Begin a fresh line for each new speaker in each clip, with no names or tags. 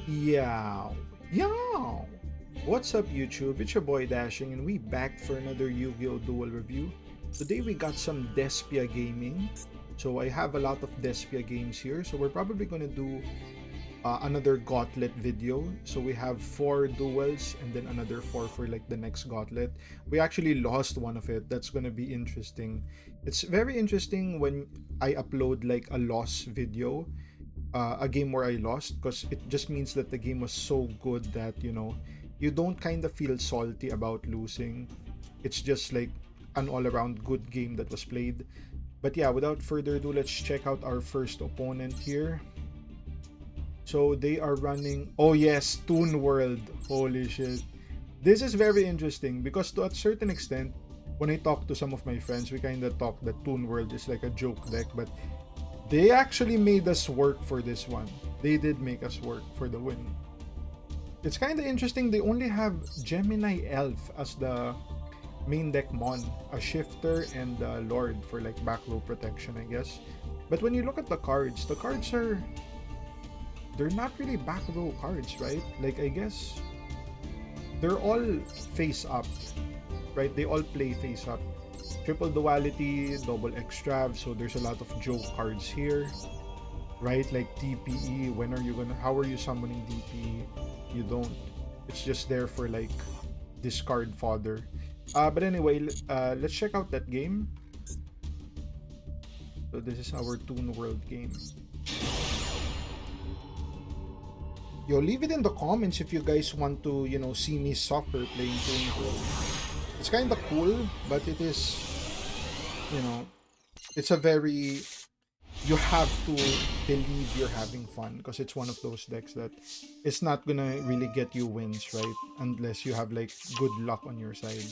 Yow. Yow. What's up, YouTube? It's your boy Dashing, and we back for another Yu-Gi-Oh! Duel review. Today we got some Despia gaming. So I have a lot of Despia games here. So we're probably gonna do another Gauntlet video. So we have 4 duels and then another 4 for like the next Gauntlet. We actually lost one of it. That's gonna be interesting. It's very interesting when I upload like a loss video, a game where I lost, because it just means that the game was so good that you don't kind of feel salty about losing. It's just like an all-around good game that was played. But yeah, without further ado, let's check out our first opponent here. So they are running, oh yes, Toon World. Holy shit, this is very interesting because to a certain extent, when I talk to some of my friends, we kind of talk that Toon World is like a joke deck, but they actually made us work for this one. They did make us work for the win. It's kind of interesting. They only have Gemini Elf as the main deck mon, a Shifter and a Lord for like back row protection, I guess. But when you look at the cards are, they're not really back row cards, right? Like, I guess they're all face up, right? They all play face up. Triple duality, double extrav, so there's a lot of joke cards here, right? Like DPE, how are you summoning DPE? You don't. It's just there for like discard fodder. But anyway, let's check out that game. So this is our Toon World game. Yo, leave it in the comments if you guys want to, see me soccer playing Toon World. It's kind of cool, but it is, it's a very, you have to believe you're having fun, because it's one of those decks that it's not gonna really get you wins, right? Unless you have like good luck on your side.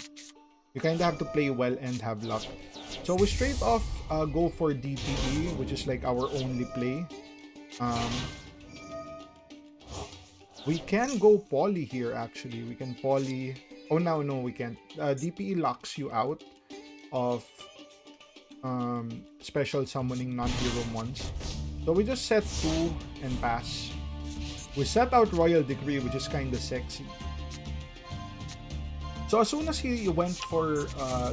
You kind of have to play well and have luck. So we straight off go for DPE, which is like our only play. We can go poly here, actually. We can poly. Oh, no, we can't. DPE locks you out of special summoning non-hero mons. So we just set 2 and pass. We set out Royal Decree, which is kind of sexy. So as soon as he went for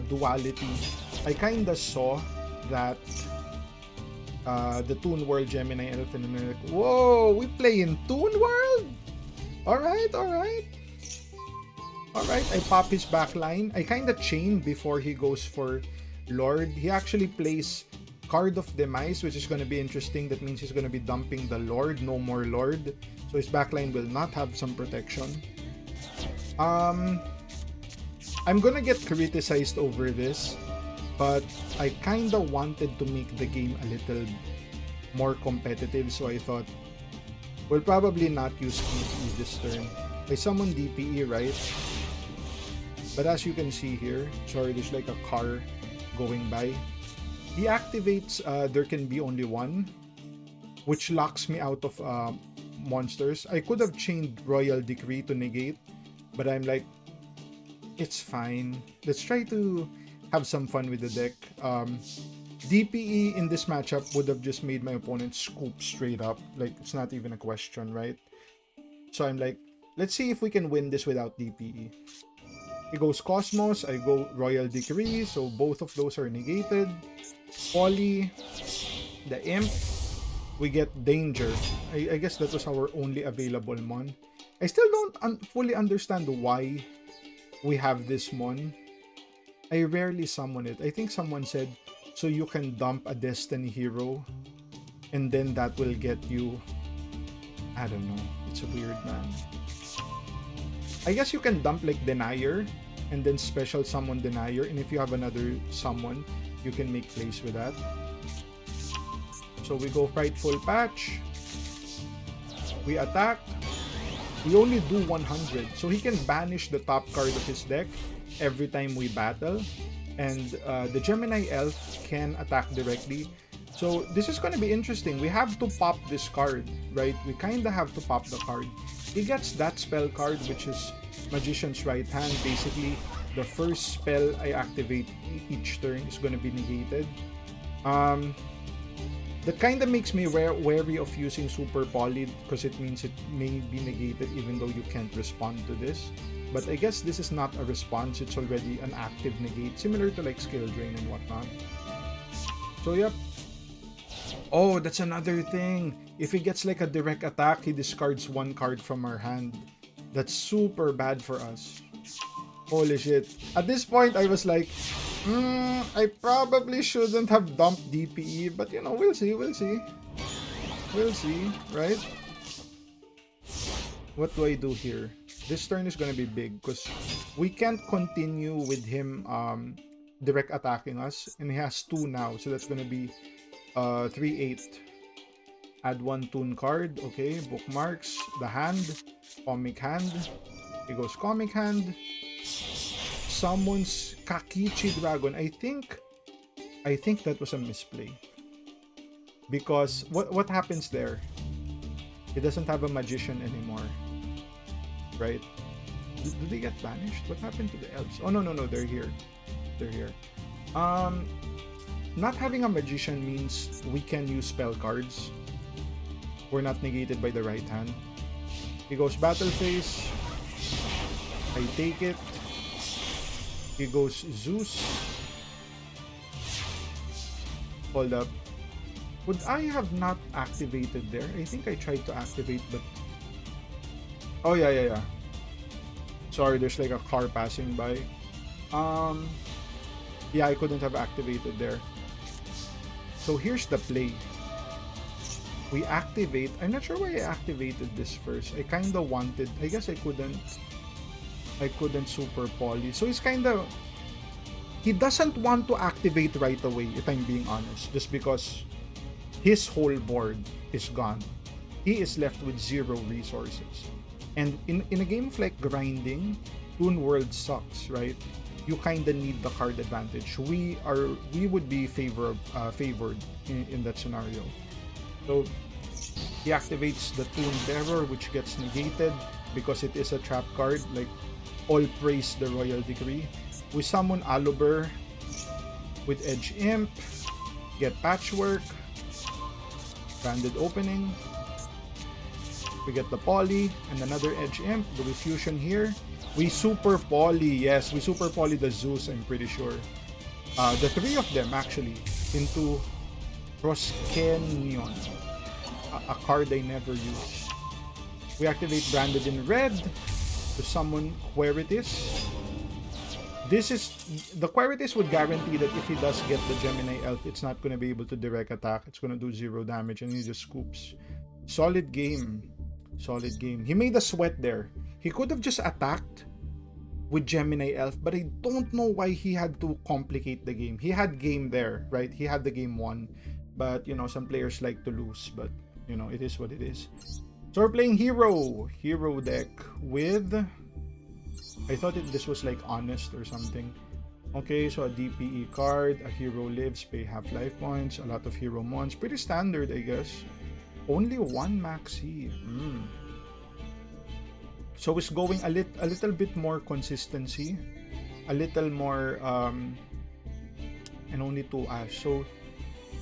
duality, I kind of saw that the Toon World Gemini Elf and I'm like, whoa, we play in Toon World? Alright. I pop his backline. I kind of chain before he goes for Lord. He actually plays Card of Demise, which is going to be interesting. That means he's going to be dumping the Lord. No more Lord. So his backline will not have some protection. I'm going to get criticized over this, but I kind of wanted to make the game a little more competitive. So I thought, we'll probably not use DPE this turn. I summon DPE, right? But as you can see here, sorry, there's like a car going by. He activates, there can be only one, which locks me out of monsters. I could have chained Royal Decree to negate, but I'm like, it's fine. Let's try to have some fun with the deck. DPE in this matchup would have just made my opponent scoop straight up. Like, it's not even a question, right? So I'm like, let's see if we can win this without DPE. He goes Cosmos, I go Royal Decree, so both of those are negated. Poly, the Imp, we get Danger. I guess that was our only available mon. I still don't fully understand why we have this mon. I rarely summon it. I think someone said, so you can dump a Destiny hero, and then that will get you, I don't know. It's weird, man. I guess you can dump like Denier and then special summon Denier, and if you have another summon, you can make plays with that. So we go Frightful Patch. We attack. We only do 100, so he can banish the top card of his deck every time we battle. And the Gemini Elf can attack directly. So this is going to be interesting. We have to pop this card, right? We kind of have to pop the card. He gets that spell card, which is Magician's Right Hand. Basically, the first spell I activate each turn is going to be negated. That kind of makes me wary of using Super Poly because it means it may be negated even though you can't respond to this. But I guess this is not a response, it's already an active negate, similar to like Skill Drain and whatnot. So yep. Oh, that's another thing. If he gets like a direct attack, he discards one card from our hand. That's super bad for us. Holy shit. At this point, I was like, I probably shouldn't have dumped DPE, but you know, we'll see, we'll see. We'll see, right? What do I do here? This turn is gonna be big because we can't continue with him direct attacking us, and he has 2 now, so that's gonna be 3-8. Add 1 toon card, okay, bookmarks, the hand, comic hand. He goes comic hand. Summons Kakichi Dragon. I think that was a misplay. Because what happens there? He doesn't have a magician anymore. Right? Do they get banished? What happened to the elves? Oh no, they're here. They're here. Not having a magician means we can use spell cards. We're not negated by the right hand. He goes battle phase. I take it. He goes Zeus. Hold up. Would I have not activated there? I think I tried to activate, but... Oh, yeah. Sorry, there's like a car passing by. Yeah, I couldn't have activated there. So here's the play. We activate... I'm not sure why I activated this first. I kind of wanted... I guess I couldn't Super Poly. So he's kind of... He doesn't want to activate right away, if I'm being honest. Just because his whole board is gone. He is left with 0 resources. And in a game of like grinding, Toon World sucks, right? You kind of need the card advantage. We would be favored in that scenario. So he activates the Toon Terror, which gets negated because it is a trap card. Like, all praise the Royal Decree. We summon Aluber with Edge Imp, get Patchwork, Banded Opening. We get the Poly and another Edge Imp. Do we fusion here? We Super Poly, yes, we Super Poly the Zeus, I'm pretty sure. The 3 of them actually into Proskenion, a card I never use. We activate Branded in red to summon Queritis. This is... The Queritis would guarantee that if he does get the Gemini Elf, it's not going to be able to direct attack. It's going to do 0 damage and he just scoops. Solid game. Solid game. He made a sweat there. He could have just attacked with Gemini Elf, but I don't know why he had to complicate the game. He had game there, right? He had the game won. But, you know, some players like to lose. But, you know, it is what it is. So we're playing Hero deck with... I thought this was like Honest or something. Okay, so a DPE card, a Hero lives, pay half life points, a lot of Hero mons. Pretty standard, I guess. Only 1 maxi. So it's going a little bit more consistency. A little more... and only 2 Ash. So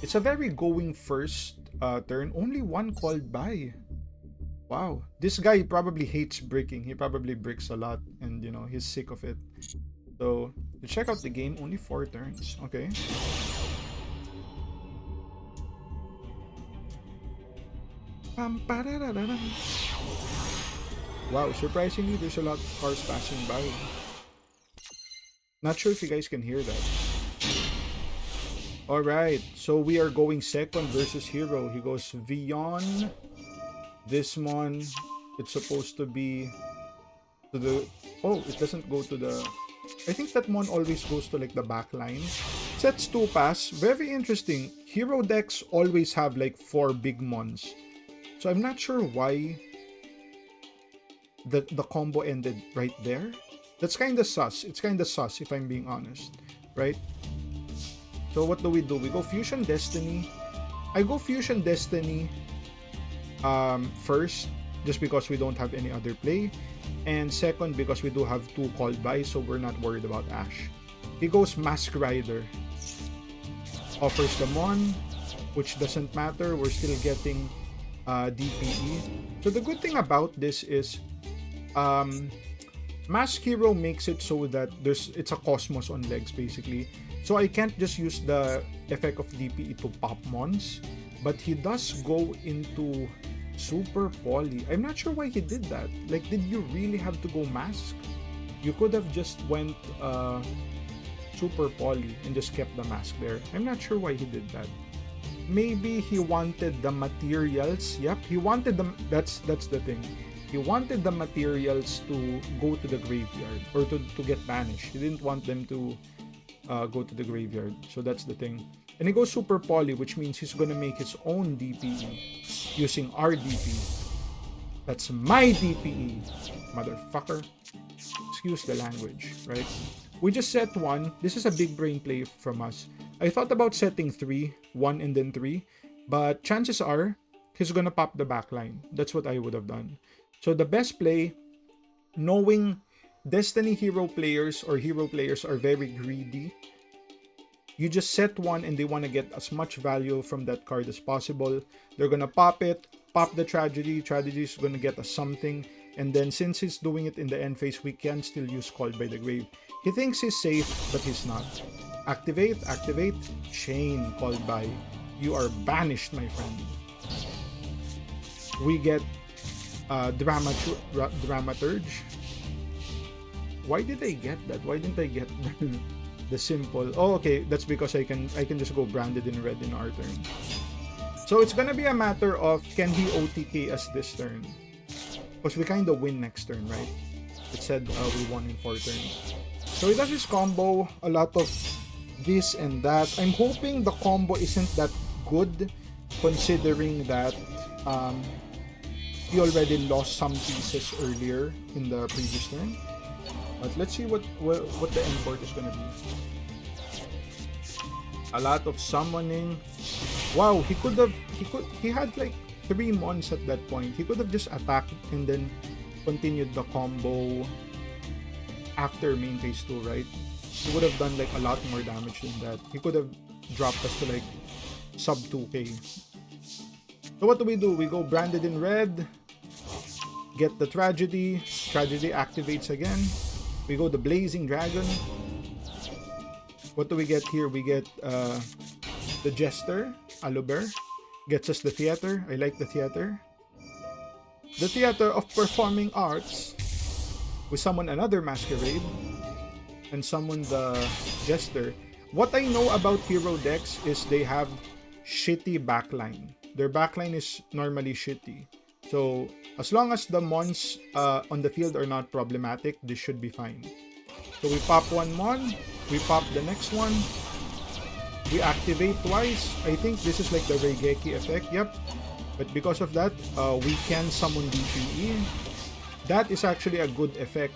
it's a very going first turn. Only 1 called by. Wow, this guy probably hates bricking. He probably bricks a lot and, you know, he's sick of it. So, to check out the game, only 4 turns. Okay. Wow, surprisingly, there's a lot of cars passing by. Not sure if you guys can hear that. Alright, so we are going second versus Hero. He goes Vion. This one, it's supposed to be to the... Oh, it doesn't go to the... I think that one always goes to like the back line. Sets 2 pass. Very interesting. Hero decks always have like 4 big mons. So I'm not sure why the combo ended right there. That's kind of sus. It's kind of sus if I'm being honest. Right? So what do? We go Fusion Destiny. I go Fusion Destiny first, just because we don't have any other play, and second because we do have 2 called by, so we're not worried about Ash. He goes Mask Rider, offers the mon, which doesn't matter. We're still getting DPE. So the good thing about this is Mask Hero makes it so that it's a Cosmos on legs basically. So I can't just use the effect of DPE to pop mons, but he does go into Super Poly. I'm not sure why he did that. Like, did you really have to go Mask? You could have just went Super Poly and just kept the Mask there. I'm not sure why he did that. Maybe he wanted the materials. Yep, he wanted them. That's the thing. He wanted the materials to go to the graveyard or to get banished. He didn't want them to go to the graveyard. So that's the thing. And he goes Super Poly, which means he's gonna make his own DPE using our DPE. That's my DPE, motherfucker. Excuse the language, right? We just set 1. This is a big brain play from us. I thought about setting 3, 1 and then 3, but chances are he's gonna pop the backline. That's what I would have done. So the best play, knowing Destiny hero players or hero players are very greedy, you just set 1 and they want to get as much value from that card as possible. They're gonna pop it, pop the Tragedy. Tragedy is gonna get us something. And then since he's doing it in the end phase, we can still use Called by the Grave. He thinks he's safe, but he's not. Activate, chain, Called by. You are banished, my friend. We get Dramaturge. Why did I get that? Why didn't I get the simple? Oh, okay, that's because I can just go Branded in Red in our turn. So it's gonna be a matter of, can he OTK us this turn? Because we kind of win next turn, right? It said we won in 4 turns. So he does his combo, a lot of this and that. I'm hoping the combo isn't that good, considering that he already lost some pieces earlier in the previous turn. But let's see what the end board is gonna be. A lot of summoning. Wow, he had like 3 mons at that point. He could have just attacked and then continued the combo after main phase 2, right? He would have done like a lot more damage than that. He could have dropped us to like sub 2k. So what do? We go Branded in Red, get the Tragedy. Tragedy activates again. We go the Blazing Dragon. What do we get here? We get the Jester, Aluber. Gets us the Theater. I like the Theater. The Theater of Performing Arts. We summon another Masquerade. And summon the Jester. What I know about hero decks is they have shitty backline. Their backline is normally shitty. So, as long as the mons on the field are not problematic, this should be fine. So, we pop 1 mon. We pop the next one. We activate twice. I think this is like the Reigeki effect. Yep. But because of that, we can summon DPE. That is actually a good effect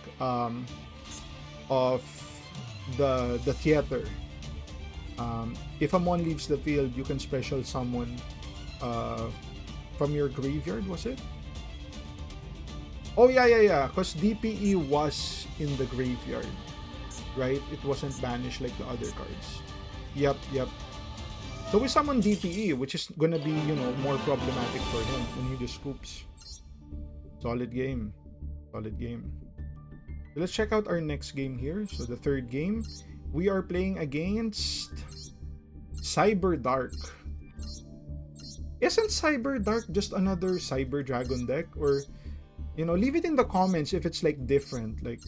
of the Theater. If a mon leaves the field, you can special summon from your graveyard, was it? Oh, yeah. Because DPE was in the graveyard, right? It wasn't banished like the other cards. Yep. So we summon DPE, which is gonna be, more problematic for him when he just scoops. Solid game. So let's check out our next game here. So the third game, we are playing against Cyber Dark. Isn't Cyber Dark just another Cyber Dragon deck? Or, leave it in the comments if it's like different. Like,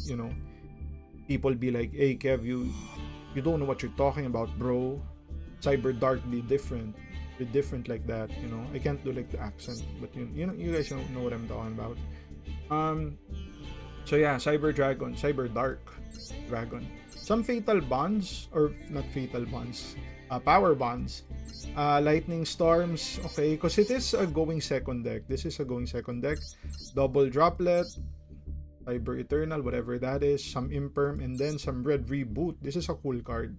people be like, hey Kev, you don't know what you're talking about, bro. Cyber Dark be different like that. I can't do like the accent, but you guys know what I'm talking about. So yeah, Cyber Dark Dragon. Some fatal bonds, or not fatal bonds, power bonds. Lightning Storms, okay, because it is a going second deck. This is a going second deck. Double Droplet, Cyber Eternal, whatever that is, some Imperm, and then some Red Reboot. This is a cool card.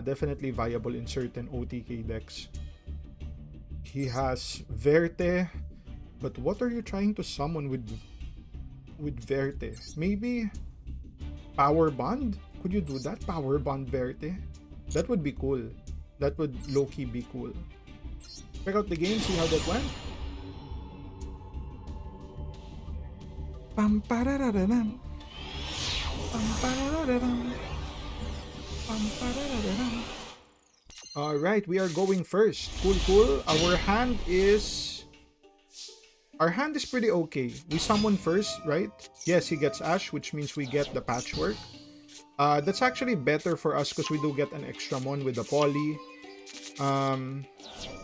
Definitely viable in certain OTK decks. He has Verte, but what are you trying to summon with Verte? Maybe Power Bond? Could you do that? Power Bond Verte? That would be cool. That would low-key be cool. Check out the game, see how that went. Pam pararararam. Pam pararararam. Pam pararararam. Alright, we are going first. Cool, cool. Our hand is pretty okay. We summon first, right? Yes, he gets Ash, which means we get the patchwork. That's actually better for us because we do get an extra mon with the poly.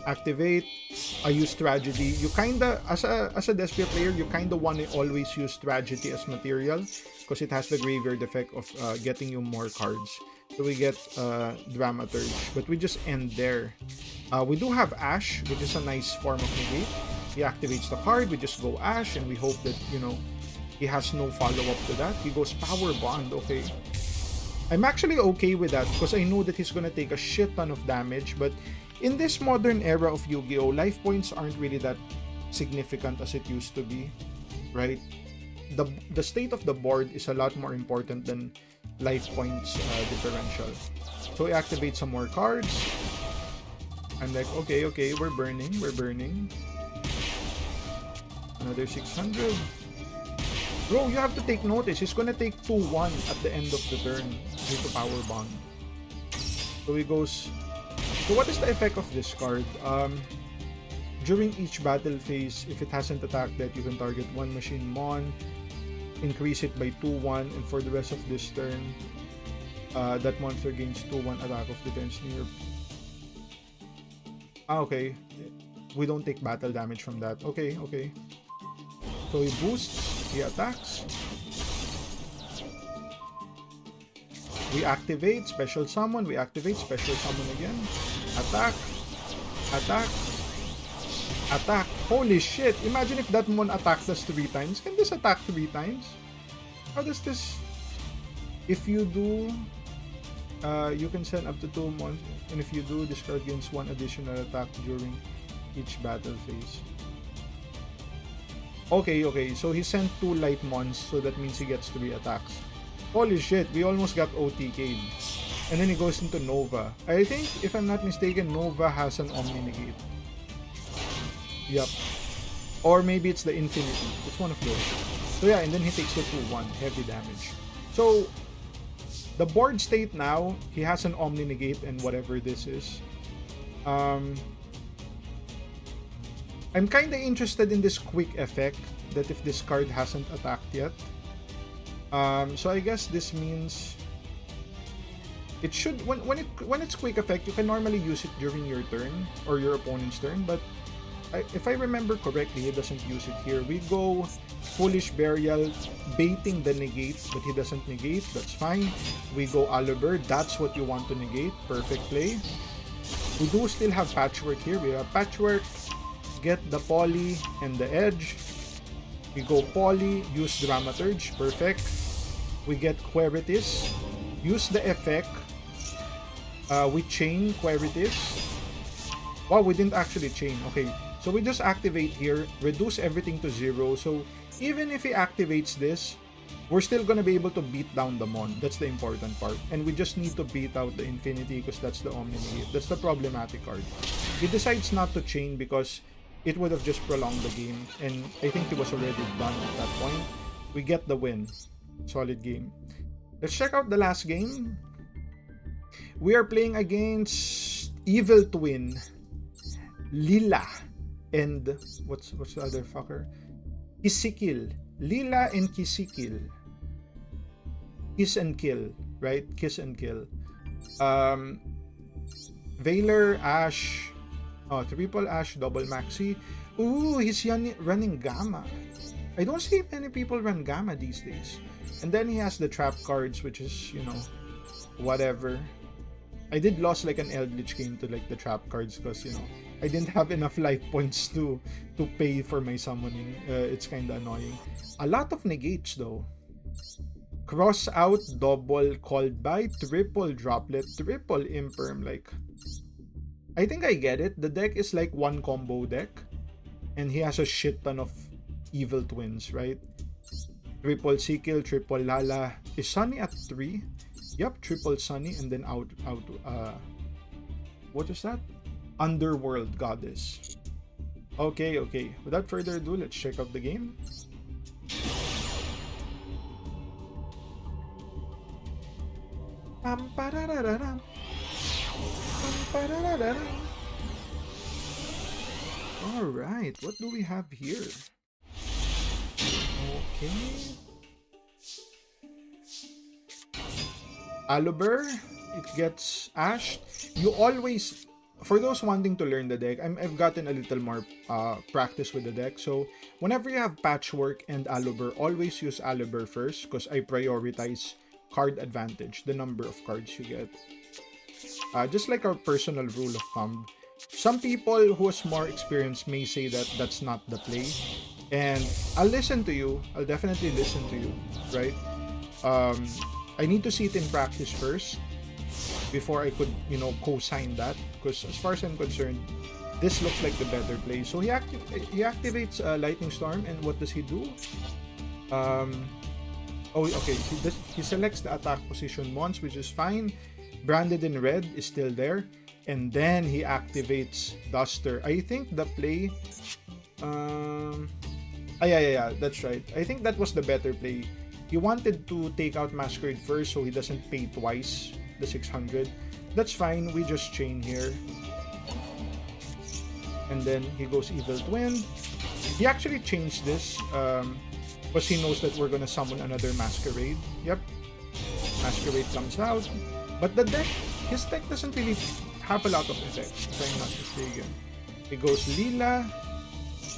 Activate. I use Tragedy. You kinda, as a Despia player, you kinda want to always use Tragedy as material because it has the graveyard effect of getting you more cards. So we get Dramaturge, but we just end there. We do have Ash, which is a nice form of negate. He activates the card, we just go Ash, and we hope that, you know, he has no follow-up to that. He goes Power Bond, okay. I'm actually okay with that because I know that he's gonna take a shit ton of damage, but in this modern era of Yu-Gi-Oh, life points aren't really that significant as it used to be, right? The state of the board is a lot more important than life points differential. So we activate some more cards. I'm like, okay, we're burning. Another 600. Bro, you have to take notice. He's gonna take 2-1 at the end of the turn due to Power Bond. So he goes... So what is the effect of this card? During each battle phase, if it hasn't attacked that, you can target one machine mon, increase it by 2-1, and for the rest of this turn, that monster gains 2-1 attack of defense near. Okay. We don't take battle damage from that. Okay. So he boosts, he attacks. We activate, special summon, we activate, special summon again. Attack. Holy shit! Imagine if that mon attacked us 3 times. Can this attack 3 times? How does this... If you do... you can send up to 2 mons, and if you do, this card gains 1 additional attack during each battle phase. Okay, so he sent 2 light mons, so that means he gets 3 attacks. Holy shit, we almost got OTK'd. And then he goes into Nova. I think, if I'm not mistaken, Nova has an Omni Negate. Yup. Or maybe it's the Infinity. It's one of those. So yeah, and then he takes the 2-1. Heavy damage. So, the board state now, he has an Omni Negate and whatever this is. I'm kinda interested in this quick effect that if this card hasn't attacked yet. So I guess this means it should when it's quick effect, you can normally use it during your turn or your opponent's turn, but if I remember correctly, he doesn't use it here. We go Foolish Burial, baiting the negate, but he doesn't negate. That's fine. We go Alubird. That's what you want to negate. Perfect play. We do still have Patchwork here. We have Patchwork. Get the Poly and the Edge. We go Poly. Use Dramaturge. Perfect. We get Queritis. Use the effect. We chain Queritis. Wow, we didn't actually chain. Okay. So we just activate here, reduce everything to 0. So even if he activates this, we're still gonna be able to beat down the Mon. That's the important part. And we just need to beat out the Infinity because that's the Omni. That's the problematic card. He decides not to chain because it would have just prolonged the game. And I think he was already done at that point. We get the win. Solid game. Let's check out the last game. We are playing against Evil Twin, Lila. And what's the other fucker? Kisikil. Lila and Kisikil. Kiss and kill, right? Kiss and kill. Veiler, Ash. Oh, triple Ash, double Maxi. Ooh, he's running Gamma. I don't see many people run Gamma these days. And then he has the trap cards, which is, you know, whatever. I did lost like an Eldritch game to like the trap cards because, you know, I didn't have enough life points to pay for my summoning. It's kind of annoying. A lot of negates though. Cross out, double, called by, triple droplet, triple imperm. Like, I think I get it. The deck is like one combo deck. And he has a shit ton of evil twins, right? Triple Sikil, triple Lala. Is Sunny at 3? Yep, triple Sunny and then out. What is that? Underworld Goddess. Okay, okay. Without further ado, let's check out the game. Alright, what do we have here? Okay. Aluber, it gets Ash. You always, for those wanting to learn the deck, I've gotten a little more practice with the deck. So whenever you have Patchwork and Aluber, always use Aluber first because I prioritize card advantage, the number of cards you get. Just like our personal rule of thumb. Some people who has more experience may say that that's not the play. And I'll listen to you. I'll definitely listen to you, right? I need to see it in practice first before I could, you know, co-sign that. Because as far as I'm concerned, this looks like the better play. So he activates Lightning Storm, and what does he do? Oh, okay. He selects the attack position once, which is fine. Branded in red is still there. And then he activates Duster. I think the play... yeah, that's right. I think that was the better play. He wanted to take out Masquerade first so he doesn't pay twice the 600. That's fine. We just chain here. And then he goes Evil Twin. He actually changed this because he knows that we're gonna summon another Masquerade. Yep. Masquerade comes out. But the deck, his deck doesn't really have a lot of effects, if I'm not mistaken. He goes Lila.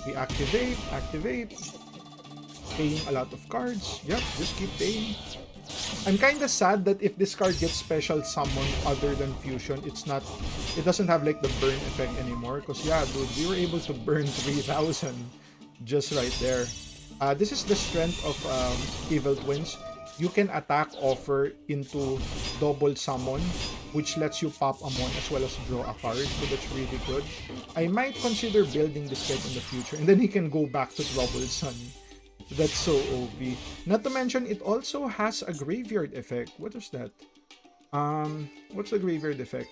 We activate, paying a lot of cards. Yep, just keep paying. I'm kind of sad that if this card gets special summon other than fusion, it doesn't have like the burn effect anymore. Because yeah, dude, we were able to burn 3,000 just right there. This is the strength of Evil Twins. You can attack offer into double summon, which lets you pop a mon as well as draw a card, so that's really good. I might consider building this deck in the future, and then he can go back to Troubled Sun. That's so OP. Not to mention, it also has a graveyard effect. What is that? What's the graveyard effect?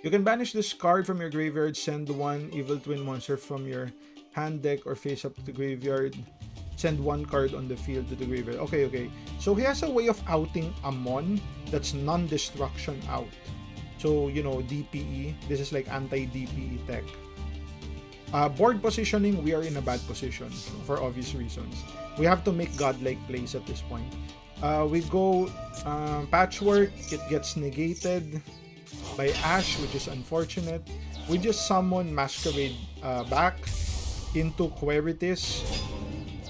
You can banish this card from your graveyard, send one Evil Twin monster from your hand deck or face up to the graveyard. Send one card on the field to the graveyard. Okay, okay. So he has a way of outing a mon that's non-destruction out. So, you know, DPE. This is like anti-DPE tech. Board positioning, we are in a bad position for obvious reasons. We have to make godlike plays at this point. We go Patchwork. It gets negated by Ash, which is unfortunate. We just summon Masquerade back into Queritis.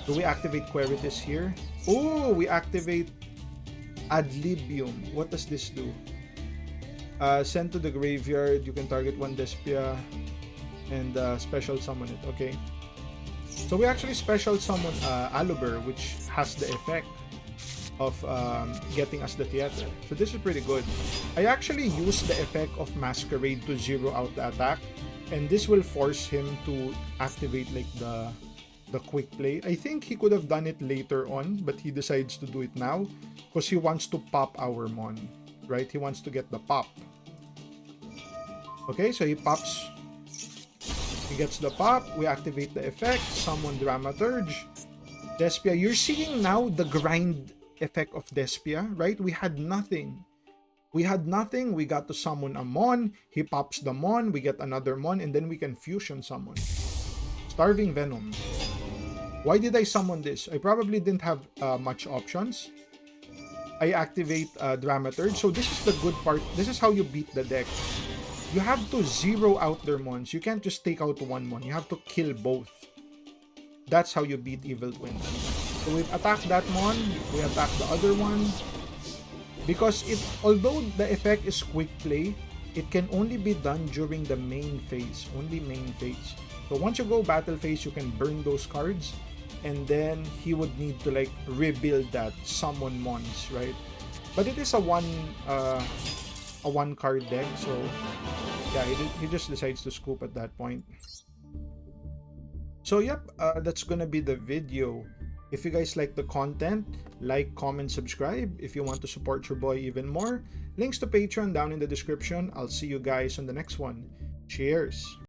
Do we activate Queritis here? Oh, we activate Adlibium. What does this do? Send to the graveyard. You can target one Despia and special summon it. Okay. So we actually special summon Aluber, which has the effect of getting us the theater. So this is pretty good. I actually use the effect of Masquerade to zero out the attack, and this will force him to activate like the quick play. I think he could have done it later on, but he decides to do it now because he wants to pop our mon, right? He wants to get the pop. Okay, so he pops. He gets the pop. We activate the effect. Summon Dramaturge. Despia. You're seeing now the grind effect of Despia, right? We had nothing. We got to summon a mon. He pops the mon. We get another mon, and then we can fusion summon. Starving Venom. Why did I summon this? I probably didn't have much options. I activate Dramaturge. So this is the good part. This is how you beat the deck. You have to zero out their mons. You can't just take out one mon. You have to kill both. That's how you beat Evil Twins. So we've attacked that mon. We attack the other one. Because although the effect is quick play, it can only be done during the main phase. Only main phase. So once you go battle phase, you can burn those cards. And then he would need to like rebuild that, summon mons, right? But it is a one card deck, so yeah, he just decides to scoop at that point. So yep, that's gonna be the video. If you guys like the content, like, comment, subscribe. If you want to support your boy even more, links to Patreon down in the description. I'll see you guys on the next one. Cheers.